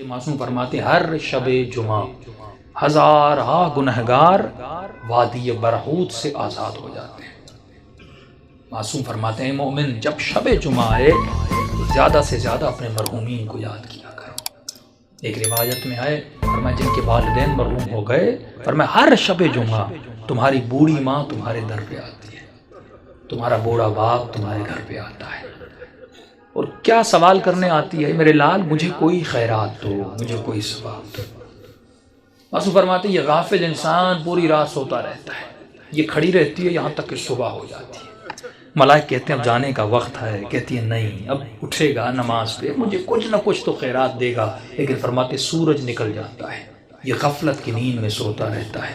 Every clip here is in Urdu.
معصوم فرماتے ہر شب جمعہ ہزارہ گنہگار وادی برہوت سے آزاد ہو جاتے ہیں۔ معصوم فرماتے ہیں مومن جب شب جمعہ آئے تو زیادہ سے زیادہ اپنے مرحومین کو یاد کیا کرو۔ ایک روایت میں آئے فرمایا جن کے والدین مرحوم ہو گئے، فرمایا ہر شب جمعہ تمہاری بوڑھی ماں تمہارے در پہ آتی ہے، تمہارا بوڑھا باپ تمہارے گھر پہ آتا ہے اور کیا سوال کرنے آتی ہے، میرے لال مجھے کوئی خیرات دو، مجھے کوئی ثواب دو۔ معصوم فرماتے یہ غافل انسان پوری رات سوتا رہتا ہے، یہ کھڑی رہتی ہے یہاں تک کہ صبح ہو جاتی ہے۔ ملائک کہتے ہیں اب جانے کا وقت ہے، کہتی ہے نہیں اب اٹھے گا نماز پہ، مجھے کچھ نہ کچھ تو خیرات دے گا، لیکن فرماتے سورج نکل جاتا ہے، یہ غفلت کی نیند میں سوتا رہتا ہے۔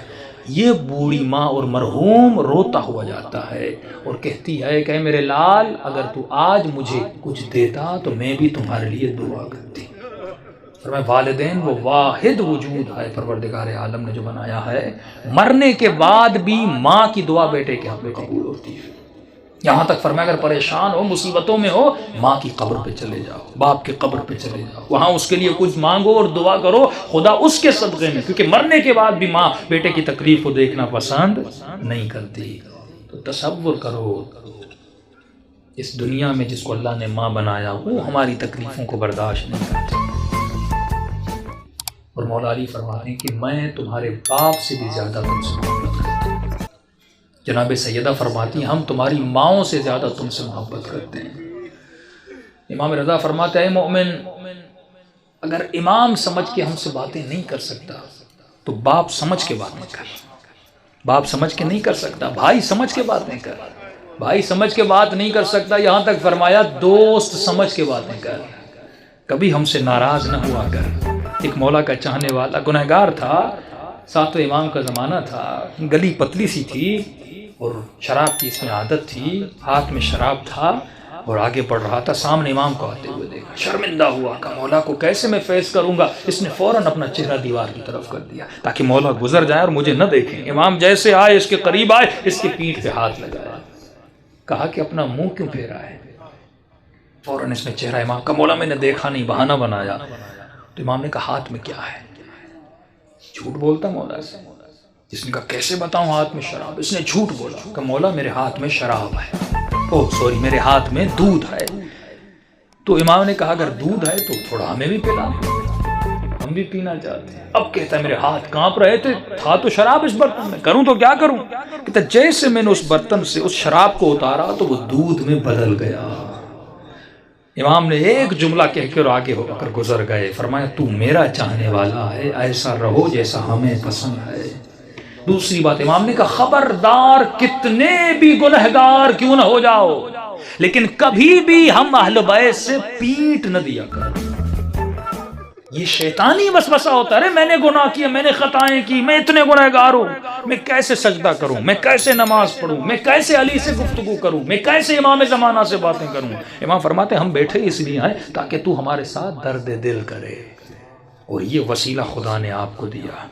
یہ بوڑھی ماں اور مرحوم روتا ہوا جاتا ہے اور کہتی ہے کہ میرے لال اگر تو آج مجھے کچھ دیتا تو میں بھی تمہارے لیے دعا کرتی۔ فرمایا والدین وہ واحد وجود ہے پروردگار عالم نے جو بنایا ہے، مرنے کے بعد بھی ماں کی دعا بیٹے کے حق میں قبول ہوتی ہے۔ یہاں تک فرمایا اگر پریشان ہو مصیبتوں میں ہو ماں کی قبر پہ چلے جاؤ، باپ کی قبر پہ چلے جاؤ، وہاں اس کے لیے کچھ مانگو اور دعا کرو، خدا اس کے صدقے میں، کیونکہ مرنے کے بعد بھی ماں بیٹے کی تکلیف کو دیکھنا پسند نہیں کرتی۔ تو تصور کرو اس دنیا میں جس کو اللہ نے ماں بنایا وہ ہماری تکلیفوں کو برداشت نہیں کرتی، اور مولا علی فرماتے ہیں کہ میں تمہارے باپ سے بھی زیادہ تم سے محبت کرتا ہوں۔ جناب سیدہ فرماتی ہیں ہم تمہاری ماؤں سے زیادہ تم سے محبت کرتے ہیں۔ امام رضا فرماتے ہیں مومن اگر امام سمجھ کے ہم سے باتیں نہیں کر سکتا تو باپ سمجھ کے باتیں کر، باپ سمجھ کے نہیں کر سکتا، بھائی سمجھ کے باتیں کر، بھائی سمجھ کے بات نہیں کر سکتا، یہاں تک فرمایا دوست سمجھ کے باتیں کر، کبھی ہم سے ناراض نہ ہوا کر۔ ایک مولا کا چاہنے والا گنہگار تھا، ساتویں امام کا زمانہ تھا، گلی پتلی سی تھی اور شراب کی اس میں عادت تھی، ہاتھ میں شراب تھا اور آگے بڑھ رہا تھا، سامنے امام کو آتے ہوئے دیکھا، شرمندہ ہوا کہ مولا کو کیسے میں فیس کروں گا، اس نے فوراً اپنا چہرہ دیوار کی طرف کر دیا تاکہ مولا گزر جائے اور مجھے نہ دیکھیں۔ امام جیسے آئے اس کے قریب آئے، اس کی پیٹھ پہ ہاتھ لگایا، کہا کہ اپنا منہ کیوں پھیرا ہے؟ فوراً اس نے چہرہ امام کا مولا میں نے دیکھا نہیں، بہانہ بنایا۔ تو امام نے کہا ہاتھ میں کیا ہے؟ جھوٹ بولتا مولا سے؟ جس نے کہا کیسے بتاؤں ہاتھ میں شراب؟ اس نے جھوٹ بولا کہ مولا میرے ہاتھ میں شراب ہے، میرے ہاتھ میں دودھ ہے۔ تو امام نے کہا اگر دودھ ہے تو تھوڑا ہمیں بھی پلا، ہم بھی پینا چاہتے ہیں۔ اب کہتا ہے میرے ہاتھ کانپ رہے تھے، تھا تو شراب اس برتن میں، کروں تو کیا کروں؟ کہتا جیسے میں نے اس برتن سے اس شراب کو اتارا تو وہ دودھ میں بدل گیا۔ امام نے ایک جملہ کہہ کر آگے ہو کر گزر گئے، فرمایا تو میرا چاہنے والا ہے، ایسا رہو جیسا ہمیں پسند ہے۔ دوسری بات امام نے کہا خبردار کتنے بھی گنہگار کیوں نہ ہو جاؤ لیکن کبھی بھی ہم اہل بیت سے پیٹ نہ دیا کرو۔ یہ شیطانی وسوسہ ہوتا ہے، میں نے گناہ کیا، میں نے خطائیں کی، میں اتنے گنہگار ہوں، میں کیسے سجدہ کروں، میں کیسے نماز پڑھوں، میں کیسے علی سے گفتگو کروں، میں کیسے امام زمانہ سے باتیں کروں۔ امام فرماتے ہیں ہم بیٹھے اس لیے ہیں تاکہ تو ہمارے ساتھ درد دل کرے، اور یہ وسیلہ خدا نے آپ کو دیا۔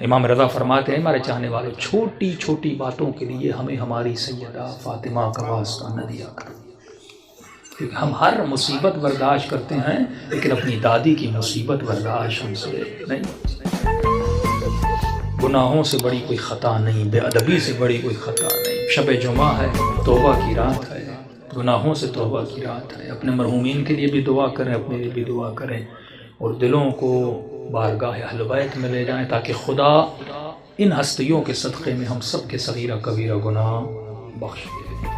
امام رضا فرماتے ہیں ہمارے چاہنے والوں چھوٹی چھوٹی باتوں کے لیے ہمیں ہماری سیدہ فاطمہ کا واسطہ نہ دیا کرو، کیونکہ ہم ہر مصیبت برداشت کرتے ہیں لیکن اپنی دادی کی مصیبت برداشت ہم سے نہیں۔ گناہوں سے بڑی کوئی خطا نہیں، بے ادبی سے بڑی کوئی خطا نہیں۔ شب جمعہ ہے، توبہ کی رات ہے، گناہوں سے توبہ کی رات ہے۔ اپنے مرحومین کے لیے بھی دعا کریں، اپنے لیے بھی دعا کریں، اور دلوں کو بارگاہ اہل بیت میں لے جائیں تاکہ خدا ان ہستیوں کے صدقے میں ہم سب کے صغیرہ کبیرہ گناہ بخش دے۔